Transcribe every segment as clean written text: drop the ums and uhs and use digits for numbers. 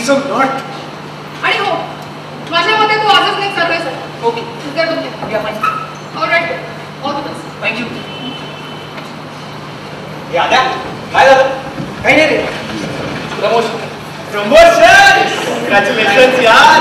Thanks a lot. आणि हो, माझ्या मते तू आजच नाही सरप्राईज आहे. Okay. Alright. All the best. Thank you. Adya, काय झालं? काही नाही रे. प्रमोशन. कॉंग्रॅच्युलेशन्स यार.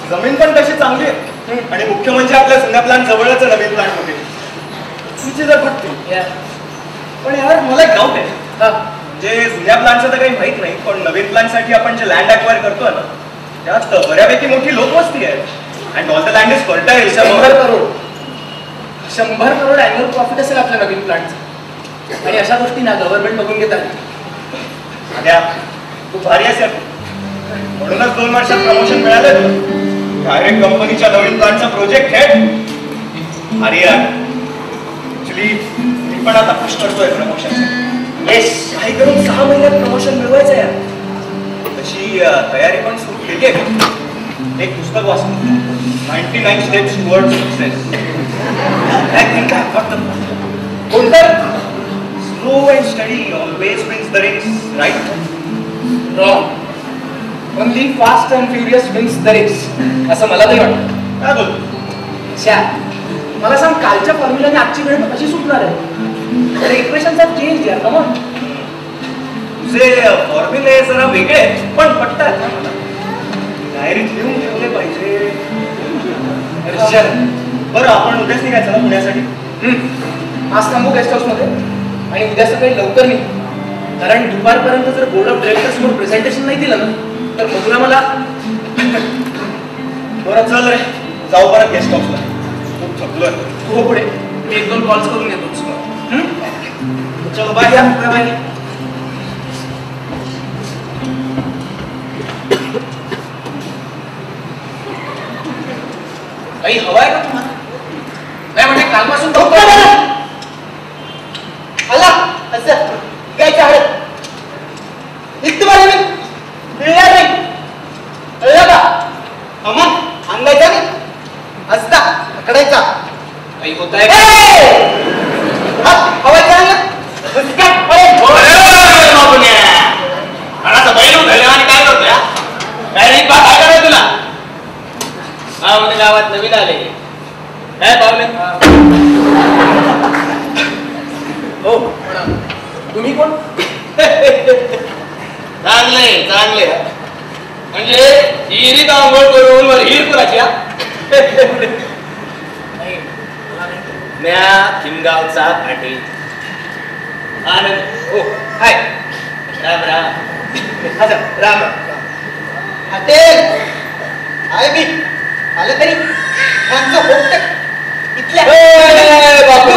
जमीन पण तशी चांगली आहे आणि मुख्य म्हणजे आपल्या जुन्या प्लांट जवळच नवीन प्लांट होते. तुझी जर गुड पण यार मला एक डाऊट आहे. म्हणजे जुन्या प्लांटचं तर काही माहित नाही, पण नवीन प्लांट साठी आपण जे लँड अक्वायर करतोय ना त्यात बऱ्यापैकी मोठी लोकवस्ती आहे. And all the land is fertile. 100 crore annual profit असेल आपल्या नवीन प्लांटचं. आणि अशा गोष्टी ना गव्हर्नमेंट बघून घेत आहे. खूप भारी असेल. म्हणूनच 2 वर्षात प्रमोशन मिळालं. डायरेक्ट कंपनीच्या नवीन प्लांटचा प्रोजेक्ट हेड. अरे यार ऍक्च्युली मी पण आता पुश करतोय प्रमोशन. काही करून 6 महिन्यात प्रमोशन मिळवायचं यार. तशी तयारी पण सुरू केली आहे. एक पुस्तक वाचलं 99 स्टेप्स टुवर्ड्स सक्सेस. कोणतं? Slow and study always wins the race. Right? Wrong. Only fast and furious wins the race असं मला तरी वाटतं. काय बोलतो? शा मला सांग, कालच्या फॉर्म्युलाने आजची वेळ कशी सुटणार आहे? इक्वेशनचा चेंज यार, कमॉन. तुझे फॉर्म्युले जरा वेगळे पण पटतात ना मला. डायरीत लिहून ठेवले पाहिजे. बरं, आपण उद्याच निघायचं ना पुण्यासाठी? आज थांबू गेस्ट हाऊस मध्ये आणि उद्या सकाळी लवकर निघू. कारण दुपारपर्यंत जर बोर्ड ऑफ डायरेक्टर्स समोर प्रेझेंटेशन नाही दिलं ना तर मधुरा मला. बरं चल रे, जाऊ परत गेस्ट हाऊसला. खूप थकलोय. हो, पुढे मी 1-2 कॉल्स करून येतो. चलो बाय. बाय. काही हवं आहे का तुम्हाला? नाही म्हणजे कालपासून अल्ला असं घ्यायचं हळद तुम्हाला मी मिळणार नाही. कळलं का? मग अंगायचा नाही असता पकडायचा. काही होत आहे हवायचा ना काय करतोय? काय नाही काय करायचं तुला? हा म्हणजे गावात नवीन आले काय पाहुणे? हो, तुम्ही कोण? चांगले चांगले म्हणजे हिरीत आंघोळ करून मला हिर कुणाची? म्या किमगावचा पाटील आनंद. हो, हाय. राम राम. राम. हॉटेल आहे मी आलं तरी आमचं होत इथल्या बापू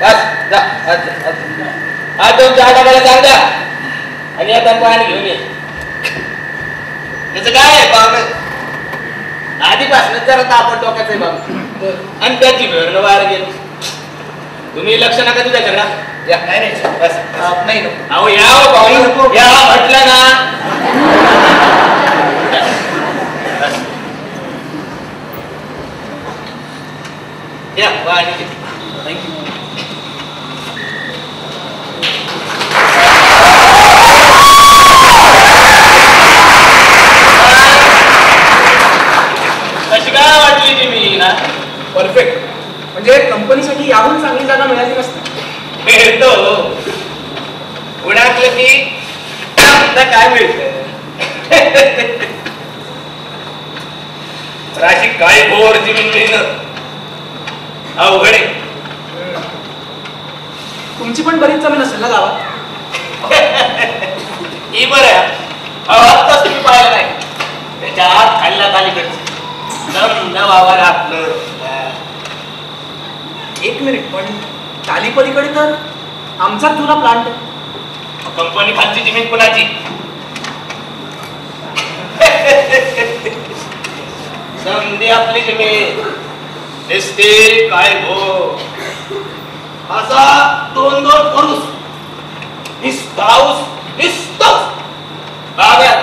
बस जा आज तुमच्या आटाला सांग द्या आणि आता पाणी घेऊन ये. त्याचं काय आहे पाहुणे? आधीपासूनच जरा तापट डोक्याचं आहे बाबू आणि त्याची भेरणं वार गेली. तुम्ही लक्ष नका देऊ त्याच्याकडे. या नाही नाही बस. नाही नको. अहो या हो पाहुणे या म्हटलं ना. या पाणी थँक्यू. कशी काय वाटली ती मी ना? परफेक्ट. म्हणजे कंपनीसाठी याहून चांगली जागा मिळाली नसते. मिळतो पुण्यातलं की काय मिळतं? अशी काळी भोर जमीन मिळणं अवघड आहे. तुमची पण बरीच जमीन असेल ना गावात? ही बरं आहे. आत्ताच तुम्ही पाहिलं नाही त्याच्या आत खाल्ल्या तालीकडचं वावर आपलं. एक मिनिट, पण तालीपलीकडे तर आमचा जुना प्लांट आहे. कंपनी खालची जमीन कुणाची? समधी आपली जमीन दिसते काय भो असा 2-2 पुरुष दिसतोच बागात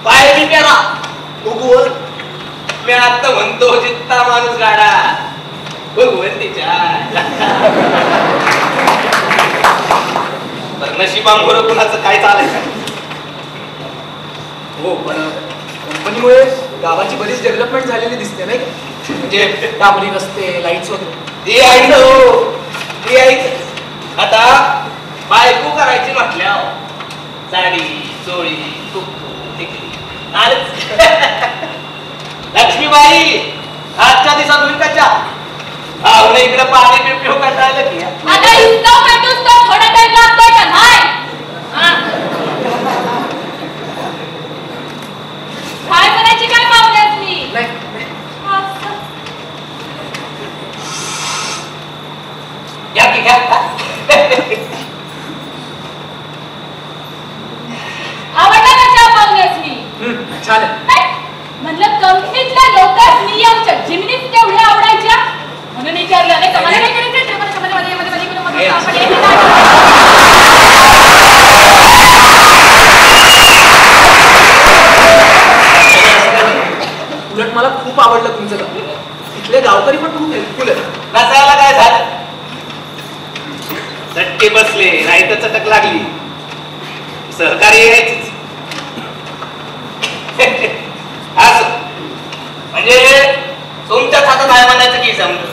पाय मी प्यारा भगवंत. मी आता म्हणतो जित्ता माणूस गाडा भगवंतीच्या नशिबामुळे कुणाचं काय चालायचं. हो, पण कंपनीमुळे गावाची बरीच डेव्हलपमेंट झालेली दिसते नाही का? म्हणजे डांबरी रस्ते, लाईट्स वगैरे. ते ऐकलं आता बायको करायची म्हटल्यावर साडी चोळी तुकू टिकली लक्ष्मीबाई आजच्या दिवसात तुम्ही कच्च्या आवडे इकडे पाणी पिऊ कंटाळलं की आता इतका पेटूस तर थोडा टाइम लागतोय का नाही? काय करायची काय पाहुण्यात मी? नाही. घ्या की घ्या. आवडला का चहा पाहुण्यात मी? छान आहे. म्हणलं कंपनीतल्या लोकात मी आमच्या जिमनीत तेवढ्या आवडायच्या म्हणून विचारलं. नाही तुम्हाला काय करायचं? उलट मला खूप आवडलं तुमचं गाव. इथले गावकरी पण खूप हेल्पफुल आहे. नसायला काय झालं? चटके बसले नाही तर चटक लागली सहकार्य यायचीच. असं म्हणजे तुमच्याच हातात आहे म्हणायचं की समजा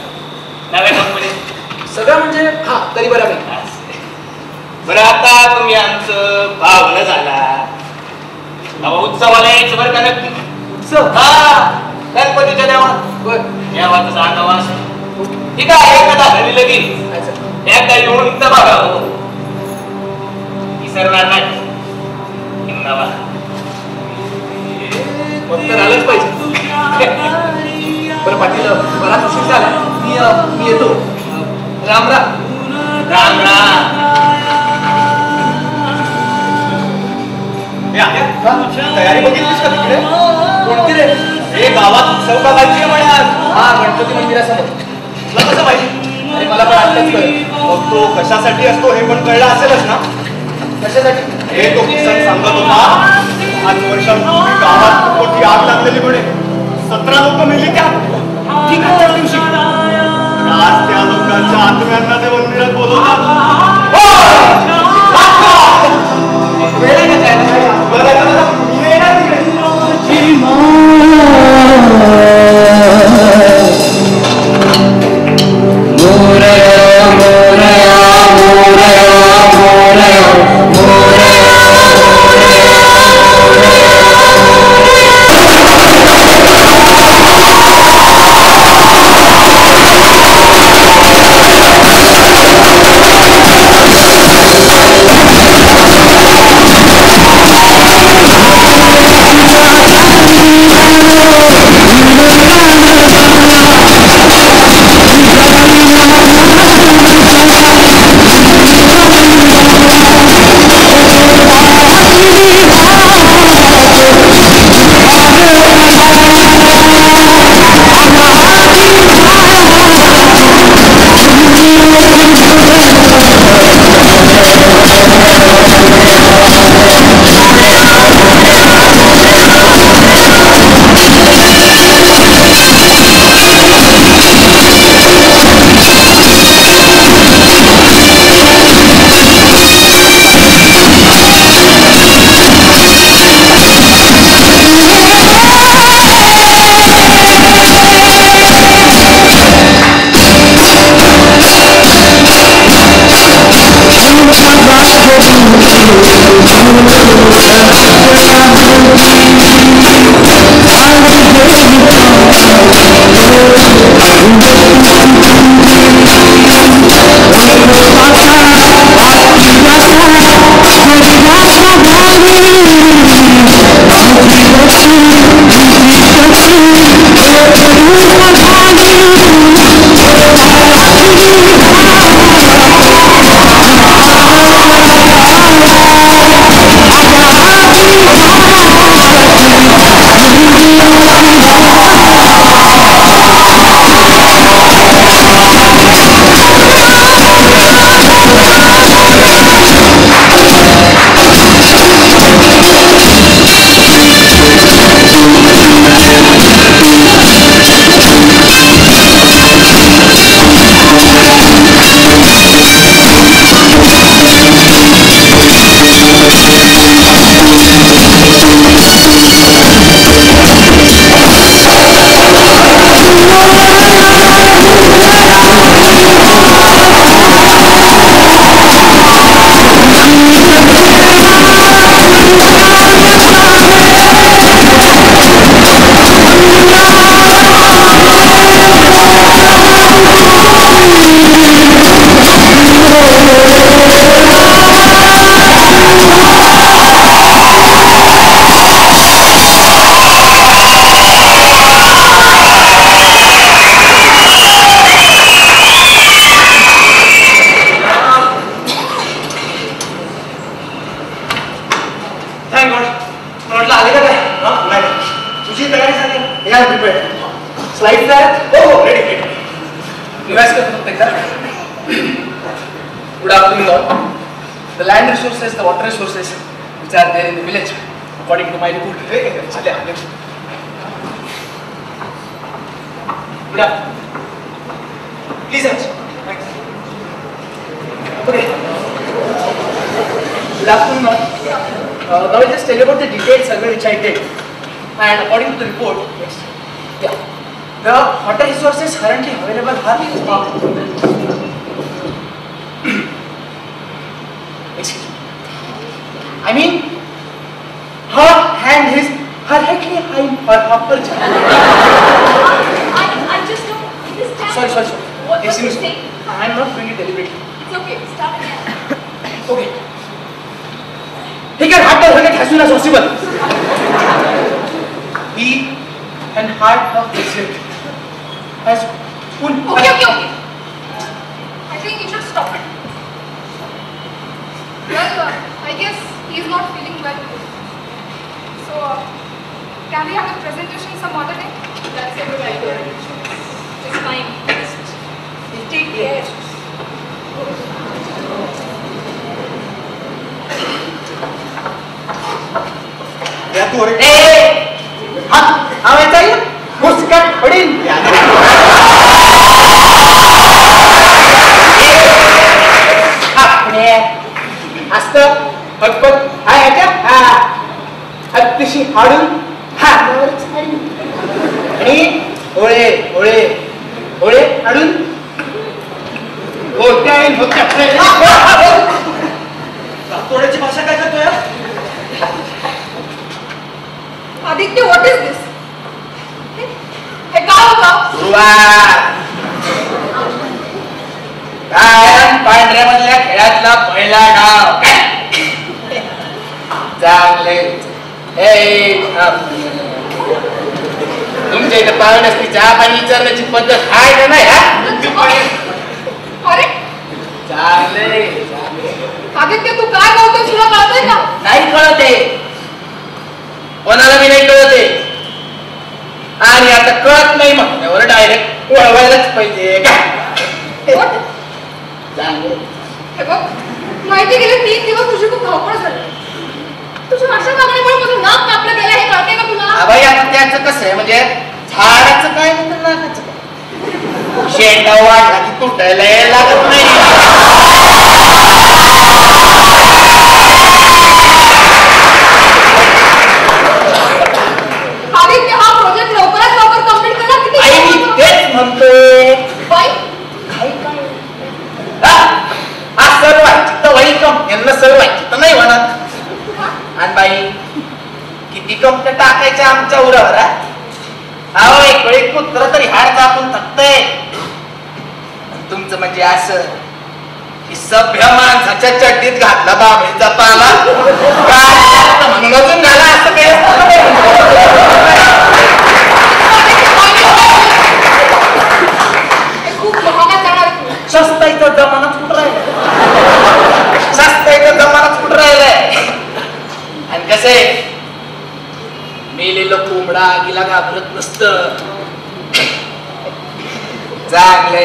नव्या कंपनीत सगळं म्हणजे हा तरी बरोबर. बरं आता तुम्ही आमचं भावनं झाला उत्सवाला यायचं बरं का नक्की. उत्सव हा गणपतीच्या देवात बर देवाचा सांगावा असतो ठीक आहे. एखादा घरी लगेच एकदा येऊन तर बघा हो विसरणार नाही. मग तर आलंच पाहिजे. बरं पाटील बराच उशीर झाला. मी येतो. राम राम. राम राम. तयारी बघितलीस का तिकडे? कोणती रे? हे गावात उत्सव बघायची म्हणा. हा गणपती मंदिरासमोर. तुला कसं माहिती? आणि मला पण आत्ताच कळलं. मग तो कशासाठी असतो हे पण कळलं असेलच ना. कशासाठी? हे तो किसन सांगत होता 5 वर्षांपूर्वी गावात खूप मोठी आग लागलेली म्हणे. 17 लोक मेली त्या दिवशी. आज त्या लोकांच्या आत्म्यांना ते मंदिरात बोलवतात. स्लाइड्स आहेत? हो रेडी. रिवाइज करतो फक्त एकदा. Good afternoon all. The land resources, the water resources which are there in the village, according to my report. Good afternoon. Please answer. Thanks. Okay. Good afternoon all. Now I'll just tell you about the detailed survey which I did and according to the report, the water resources currently available are excuse me. I mean, her hand is perfectly high for upper I just don't understand. Sorry. What Excuse you me. saying? I'm not doing it deliberately. It's okay. Start again. Okay. He can handle it as soon as possible. He and heart of president has full. Okay. I think you should stop it. Well, I guess he is not feeling well. So, can we have a presentation some other day? That's a good idea. It's fine. Just take care. या तू अरे आवाज चाहिए मुस्कट पड़ी अपने असत पटपट हा याच्या हा अतिशय हाडून हातावर आणि ओळे हाडून मोठ्या तोड्याची भाषा काय करतोय Aditya, what is this? Hey, गाव. पांढऱ्यामधल्या खेळातला पहिला डाव चांगले तुमच्या इथं पाहुण्यास चहा पाणी विचारण्याची पद्धत आहे का नाही? अरे चांगले आदित्य, तू काय बोलतोय? तुला कळतंय का? नाही कळते, कोणाला मी नाही कळते. आणि आता कळत नाही म्हटल्यावर डायरेक्ट वळवायलाच पाहिजे का? चांगले हे बघ, माहिती गेले 3 दिवस तुझी खूप धावपळ झाली. तुझ्या अशा मागणीमुळे माझं नाक कापलं गेलं, हे कळतंय का तुला? बाई आता त्याचं कसं आहे, म्हणजे झाडाचं काय नाही तर नाकाचं काय, शेंडा वाढला की तुटायला लागत नाही. आदित्य, हा प्रोजेक्ट लवकरात लवकर कंप्लीट करा. किती आई मी तेच म्हणतोय. बाई, सर्व व्हायची तर वेलकम, यांना सर्व व्हायची तर नाही म्हणत. आणि बाई किती कंपन्या टाकायच्या आमच्या उरावर? अहो एक वेळी कुत्र तरी हाड कापून थकतंय. तुमचं म्हणजे असं की सभ्य माणसाच्या चड्डीत घातला बाबळीचा पाला काय म्हणून अजून झाला असं काही खूप महागात जाणार आहे. सस्ताईचा जमानाच कुठं राहिलाय, सस्ताईचा जमानाच कुठं राहिलाय. आणि कसे मेलेलं कोंबडा आगीला घाबरत नसत. चांगले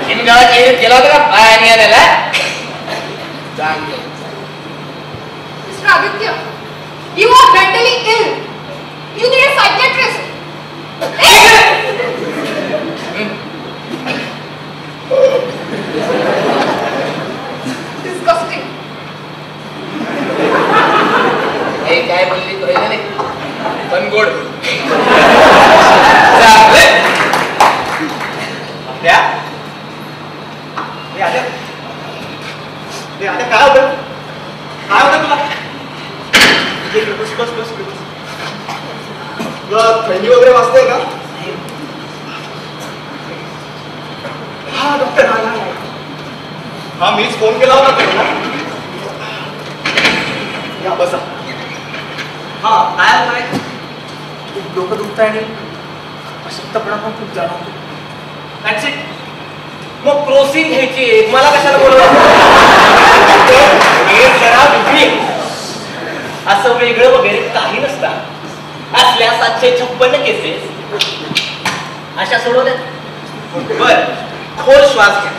हिमगावाच्या एरियात गेला होता का पाणी आणायला? चांगले Mr. Aditya, you are mentally ill. You need a psychiatrist. Disgusting. हे काय बोलली कळलं नाही पण गोड. चांगले काय होतं तुला? बस तुला थंडी वगैरे वाजते का? हा डॉक्टर, हा मीच फोन केला होता त्यांना. या बसा. हा काय होत आहे? खूप डोकं दुखतं आणि अशक्तपणा पण खूप जाणवतो. That's it. मग क्रोसिन घ्यायची, मला कशाला बोलवलं? जरा वेगळी, असं वेगळं वगैरे काही नसतं. असल्या 756 केसेस अशा सोडवल्यात. बर, खोल श्वास घ्या.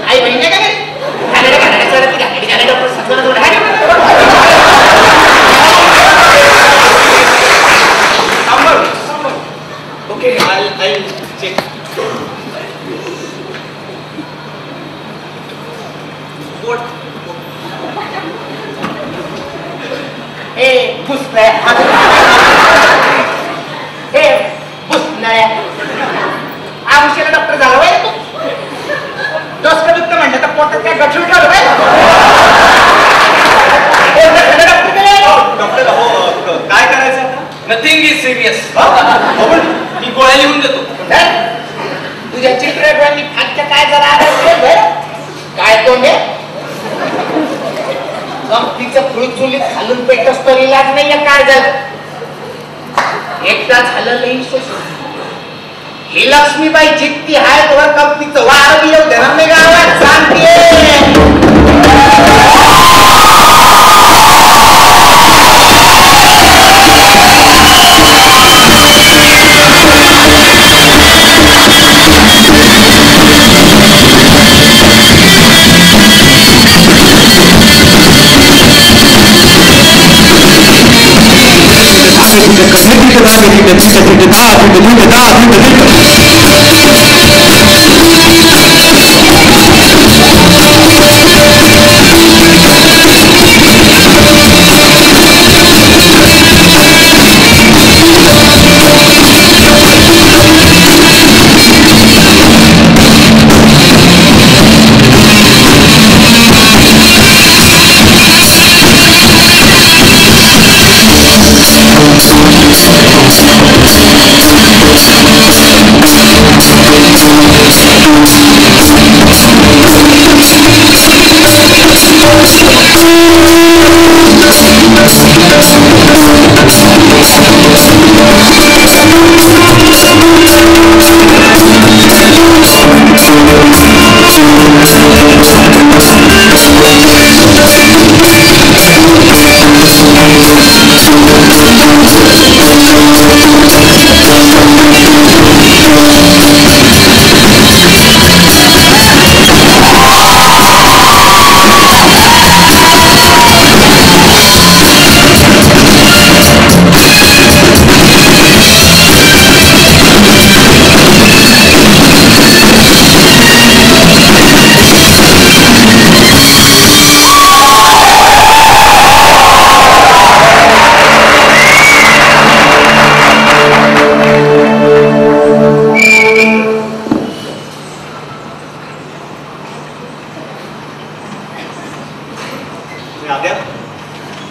आई बहिणी काय पोट ए घुसलाय ए घुसलाय आयुष्याला डॉक्टर झाला बाय तू डॉक्टर दुखतं म्हणलं तर पोटात काय गठूळ काढू बाय डॉक्टर काय करायचं आता? Nothing is serious. मी गोळ्या लिहून देतो. तुझ्या चित्रपटांनी फाटच्या काय जरा काय तोंडे गमतीचं फुळ चुलीत घालून पेटस तर इलाज नाहीये. काय झालं एकदा झालं नाही ही लक्ष्मीबाई जितकी आहे तोवर गमतीचं वार बी येऊ देणार नाही गावात सांगते.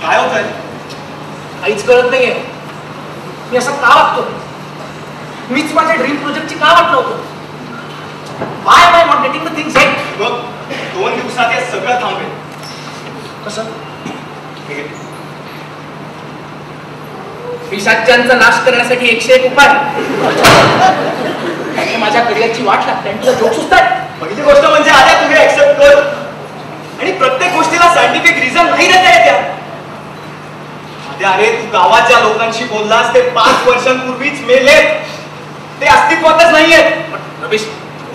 काय होत आहे? काहीच कळत नाहीये. मी असं का वागतो? मीच माझ्या ड्रीम प्रोजेक्टची का वाटलं होतं? Why am I not getting the things right? बघ 2 दिवसात हे सगळं थांबेल. कसं? ठीक आहे. पिशाच्यांचा नाश करण्यासाठी 101 उपाय. माझ्या करिअरची वाट लागते आणि तुला जोक सुचताय. पहिली गोष्ट म्हणजे आद्या तुम्ही ऍक्सेप्ट कर आणि प्रत्येक गोष्टीला सायंटिफिक रिझन नाही देता येत. आद्या अरे तू गावात ज्या लोकांशी बोललास ते 5 वर्षांपूर्वीच मेले. ते अस्तित्वातच नाहीयेत. रमेश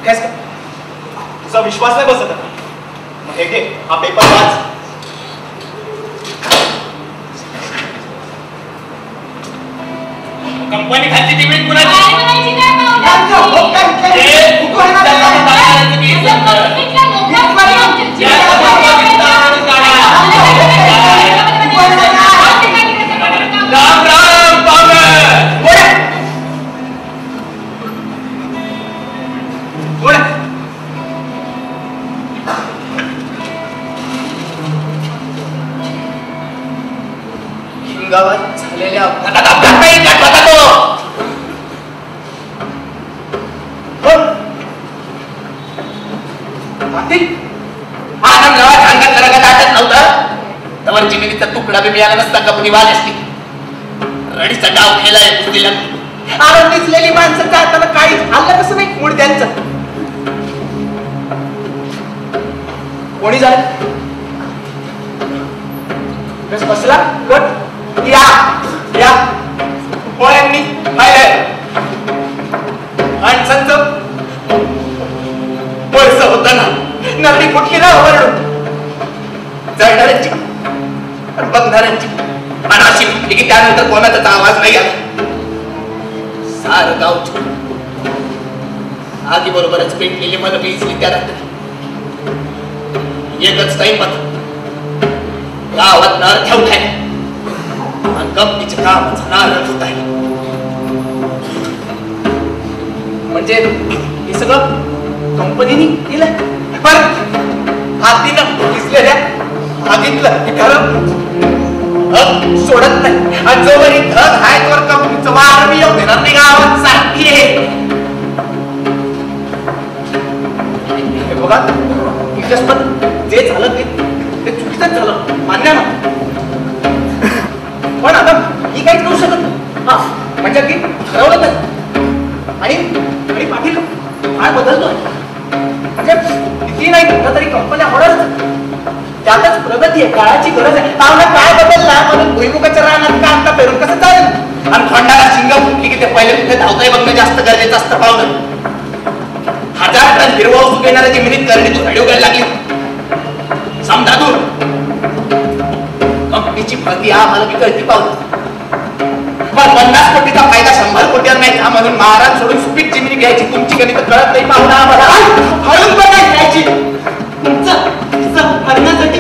काय तुझा विश्वास नाही बसत. मग हे घे हा पेपर वाच. कंपनी खालची टिकीट कुणाची? राम राम पाहुणे. गावात झालेल्या अपघातात तवर जिमिनीचा तुकडा बी मिळाला नसता कंपनी वाल असती. रडीचा डाव केलाय कुस्तीला. आरोग्यचलेली माणसं जाताना काहीच आलं कसं नाही मुडद्यांचं. कोणी झालं? बसला कट या या पोळ्यांनी पाहिलंय माणसांचं पैसा होताना नगरी कुठली ना ओरडून जळणाऱ्यांची बघणाऱ्यांची मनाशी की त्यानंतर कोणाचाच आवाज नाही आला. सारं गाव आगी बरोबरच पेटलेली मन पिसली त्या रात्री. एकच काही पत्र गावात अर्थ उठाय आणि कंपनीचे काम झालं होत आहे. म्हणजे हे सगळं कंपनीने केलंय, पण हातीनं दिसलेल्या आगीतलं हे खरं सोडत नाही. आणि जोवर ही धग आहे तोवर कंपनीचं वार मी येऊ देणार नाही गावात सारखी आहे. बघा तुमच्यासोबत जे झालं ते चुकीचंच झालं, मान्य ना, पण आता मी काहीच करू शकत नाही. हा म्हणजे की ठरवलं नाही आणि पाटील काय बदलतोय म्हणजे किती नाही कुठं तरी कंपन्या होणारच, त्यातच प्रगती आहे, काळाची गरज आहे. पाहुणा काय बदलला म्हणून भुईमुगाच्या रानात का आता पेरून कसं चालेल? आणि खंडाला शिंग फुटली की ते पहिले कुठे धावताय बघणं जास्त गरजेचं असतं. पाहुणं 1000 टन हिरवा उसू घेणाऱ्या जमिनीत करणी तू हडी उगायला लागली. समजा दूर कंपनीची फळती आम्हाला बी कळती. पाहुणं पण 50 कोटीचा फायदा 100 कोटीवर नाही का म्हणून महाराज सोडून सुपीक जमिनी घ्यायची तुमची गणित कळत नाही. पाहुणा आम्हाला हळून पण नाही घ्यायची. तुमचं म्हणण्यासाठी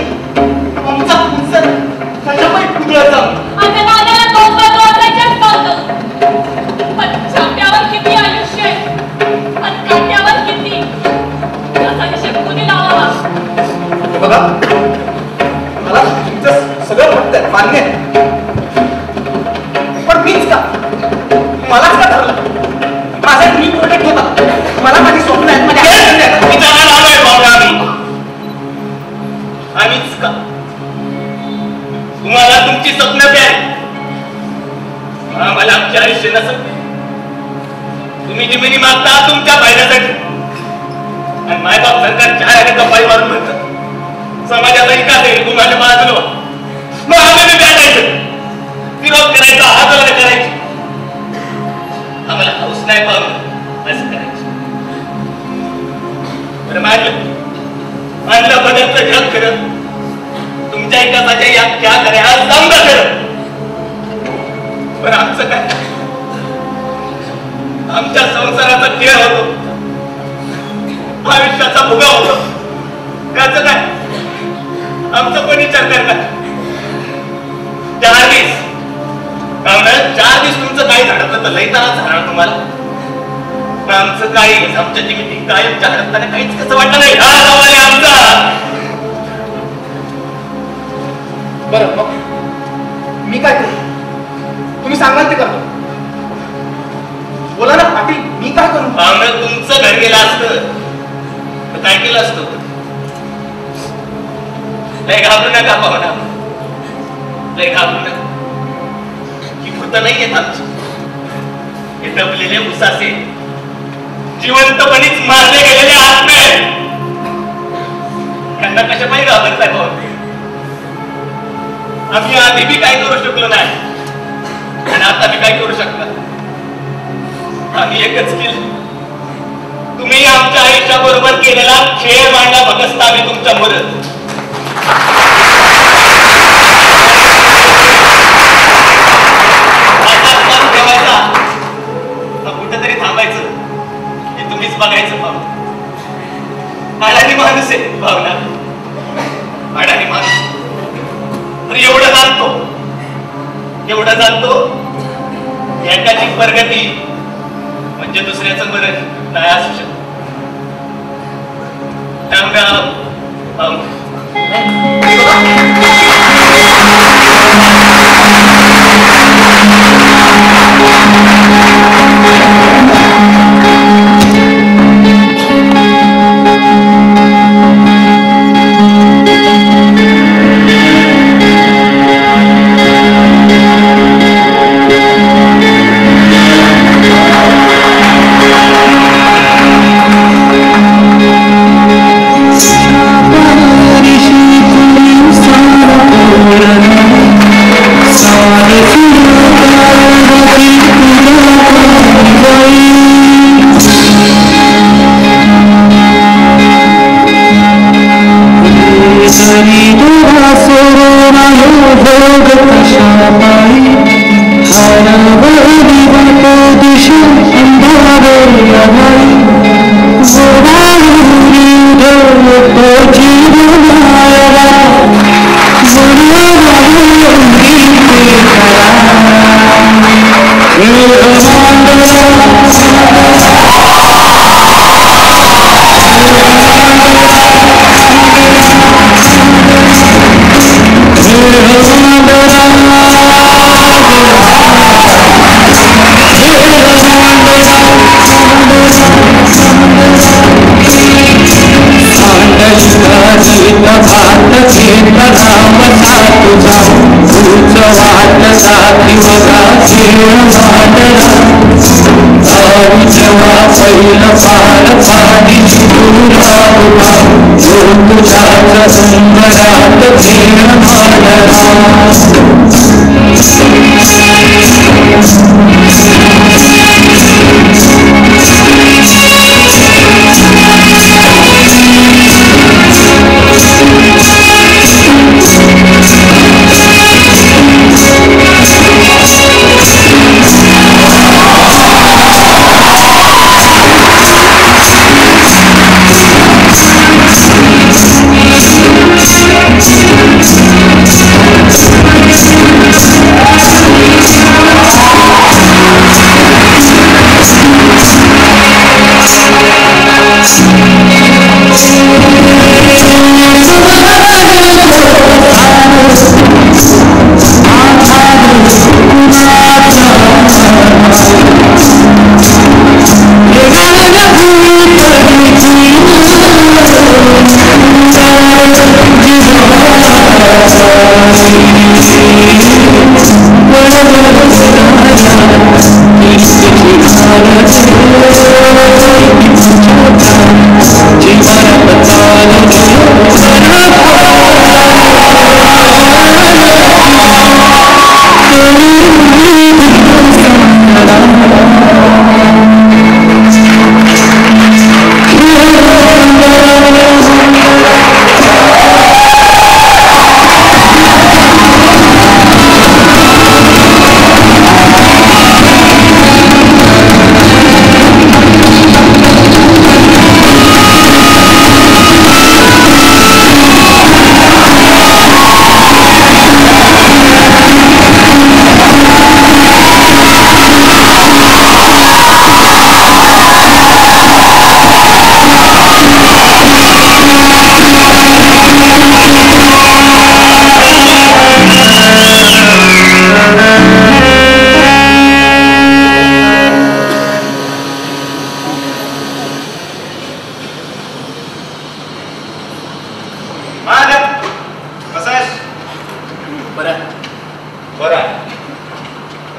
आमचा पण तुझं आता नानाला तोंडात वाचायच्याच नव्हतं. पण छाप्यावर किती आयुष्य आहे आणि काट्यावर किती, याचा हिशेब कुणी लावावा? बघा मला तुमचं सगळं वाटतंय, मान्य आहे, पण मीच का मलाच का ठरलं? माझा ड्रीम प्रोजेक्ट होता, मला माझी स्वप्न आहेत, माझ्या आम्हीच का तुम्हाला तुमची स्वप्न प्यारी, आम्हाला आमचे आयुष्य नसत. तुम्ही जमिनी मागता तुमच्या फायद्यासाठी आणि मायबाप सरकार 4 कपाळी मारून म्हणतात समाजाचा विकास आहे, तुम्हाला बाजूला मग आम्ही भेटायचं, विरोध करायचा, आंदोलन करायची. आम्हाला हाऊस नाही पाहून असं करायचं. बरं मानलं बदलचं जग खरं तुमच्या विकासाच्या या क्या करे आज समजा खरं. पण आमचं काय, आमच्या संसाराचा खेळ होतो, आयुष्याचा भुगा होतो, त्याचं काय आमचं पण विचार करणार. 4 दिवस 4 दिवस तुमचं काही झाडत तर लई त्रास झाला तुम्हाला. आमचं काही आमच्या जिमिती कायम झाडताना काहीच कसं वाटलं नाही. आमचा बरं मग मी काय करू? तुम्ही सांगाल ते करतो. बोला ना पाटील, मी काय करू? तुमचं घर गेलं असतं तर काय केलं असतं? लय घाबरू नका पाहुणा, लय घाबरू नका. ही भूत नाही येत आमची, हे दबलेले उसासे जिवंतपणीच मारले गेलेले आत्मे. त्यांना कशा पाहिजे घाबरताय पाहुणे? आम्ही आधी बी काय करू शकलो नाही आणि आता बी काय करू शकणार. आम्ही एकच केलं, तुम्ही आमच्या आयुष्याबरोबर केलेला खेळ मांडला बघत आम्ही तुमच्या मदत. कुठेतरी थांबायचं हे तुम्हीच बघायचं. भावना अडाणी माणूस आहे, भावना अडाणी माणूस. एवढं जाणतो एकाची प्रगती म्हणजे दुसऱ्याचं मरण नाही असू शकत. जीवन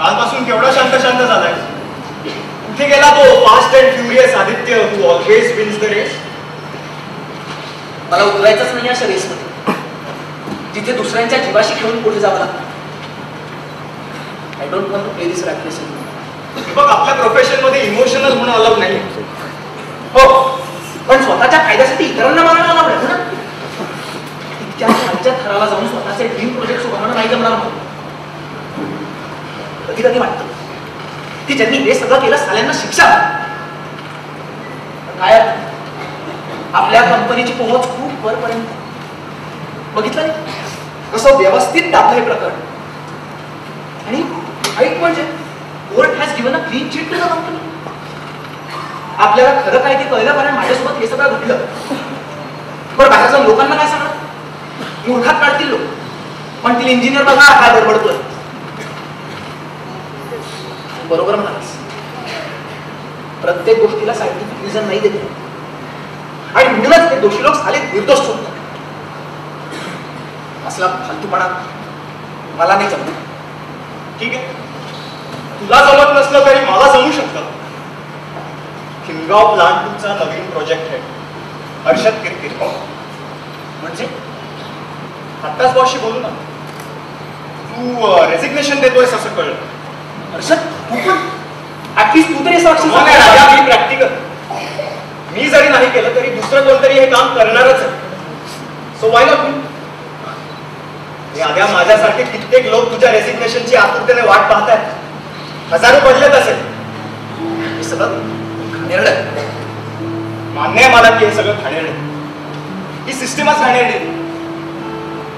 कालपासून केवढा शांत शांत झालाय. कुठे गेला तो fast and furious Aditya who always wins the race? मला उतरायचंच नाही अशा रेसमध्ये जिथे दुसऱ्यांच्या जीवाशी खेळून पुढे जावं लागतं. I don't want to play this rat race. बघ, आपल्या प्रोफेशन मध्ये इमोशनल होणं अलाउड नाही. हो, पण स्वतःच्या फायद्यासाठी इतरांना मारायला अलाउड ना. इतक्या खालच्या थराला जाऊन स्वतःचे ड्रीम प्रोजेक्ट उभारणं नाही जमणार मला. कधी कधी वाटतं की ज्यांनी हे सगळं केलं साल्यांना शिक्षा. काय आपल्या कंपनीची पोहोच खूप वरपर्यंत. बघितलं नाही कसं व्यवस्थित दाबलं हे प्रकरण. आणि ऐक म्हणजे court has given a clean chit to the company. आपल्याला खरं काय ते कळलं कारण माझ्यासोबत हे सगळं घडलं. बरं, बाहेर जाऊन लोकांना काय सांगणार? मूर्खात काढतील लोक. म्हणतील इंजिनियर बघा काय बडबडतोय. बरोबर म्हणालीस. प्रत्येक गोष्टीला सायंटिफिक रिझन नाही देत आणि म्हणूनच ते दोषी लोक साले निर्दोष सोडतात. असला फालतूपणा मला नाही जमत. ठीक आहे, तुला जमत नसलं तरी मला जमू शकतं. किंगाव प्लांट 2 चा नवीन प्रोजेक्ट आहे हर्षद किरकिर. म्हणजे आत्ताच बॉसशी बोलू ना. तू रेसिग्नेशन देतोयस असं कळलं. हर्षद, तू पण ऍटलीस्ट तू तरी असं प्रॅक्टिकल. मी जरी नाही केलं तरी दुसरं कोणतरी हे काम करणारच आहे. So why not me? Adya, माझ्यासारखे कित्येक लोक तुझ्या रेसिग्नेशनची आतुरतेने वाट पाहतात. हजारो पडलेत असेल. हे सगळं घाणेरडं. मान्य आहे मला की हे सगळं घाणेरडं. ही सिस्टीमच घाणेरडी.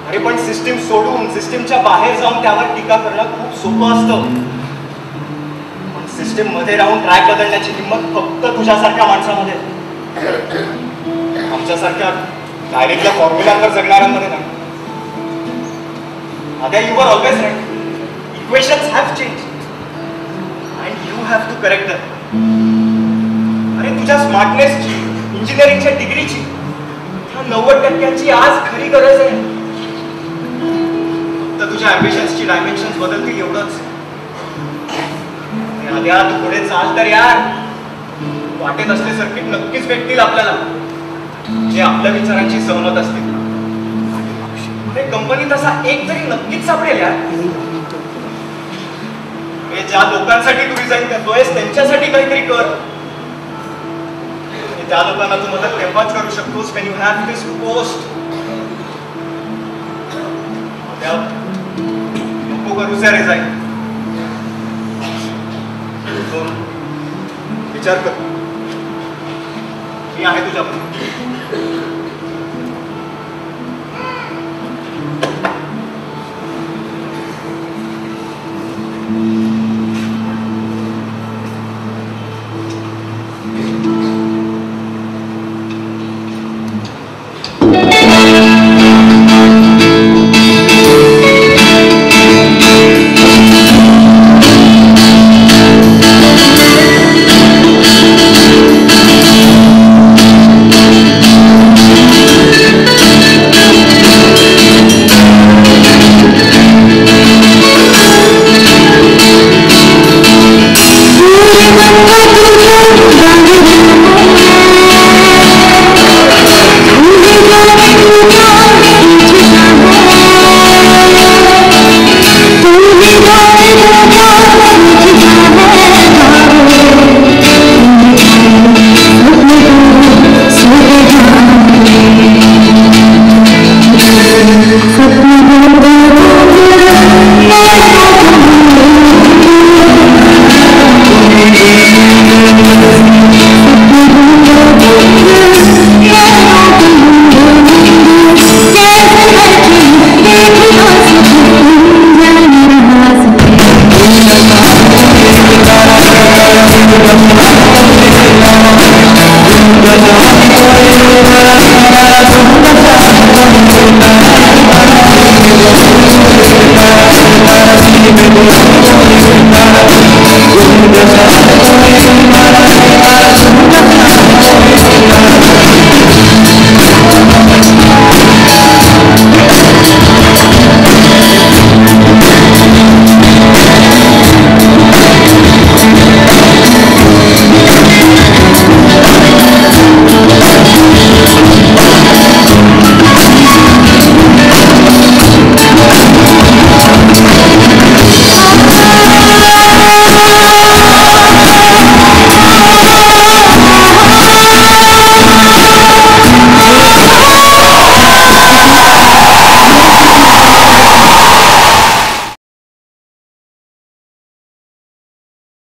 अरे पण सिस्टीम सोडून सिस्टीमच्या बाहेर जाऊन त्यावर टीका करणं खूप सोपं असतं. पण सिस्टीम मध्ये राहून ट्रॅक बदलण्याची हिंमत फक्त तुझ्यासारख्या माणसामध्ये, आमच्यासारख्या डायरेक्टल्या फॉर्म्युलावर जगणाऱ्यांमध्ये नाही. Adya, you were always right. Equations have changed. And you have to correct them. अरे तुझ्या स्मार्टनेसची, इंजिनिअरिंगच्या डिग्रीची, त्या 90% आज खरी गरज आहे. फक्त तुझ्या अम्बिशन्सची डायमेन्शन्स बदलतील एवढंच. आद्या, तू पुढे चाल तर यार. वाटेत असले सर्किट नक्कीच भेटतील आपल्याला, जे आपल्या विचारांची सहमत असतील. कंपनीत असा एक तरी नक्कीच सापडेल यार. ज्या लोकांसाठी तू रिझाईन करतोयस त्यांच्यासाठी काहीतरी कर. त्या लोकांना तू मदत तेव्हाच करू शकतोस when you have this post. नको करूस या रिझाईन. विचार कर, मी आहे तुझ्याबरोबर. We'll be right back.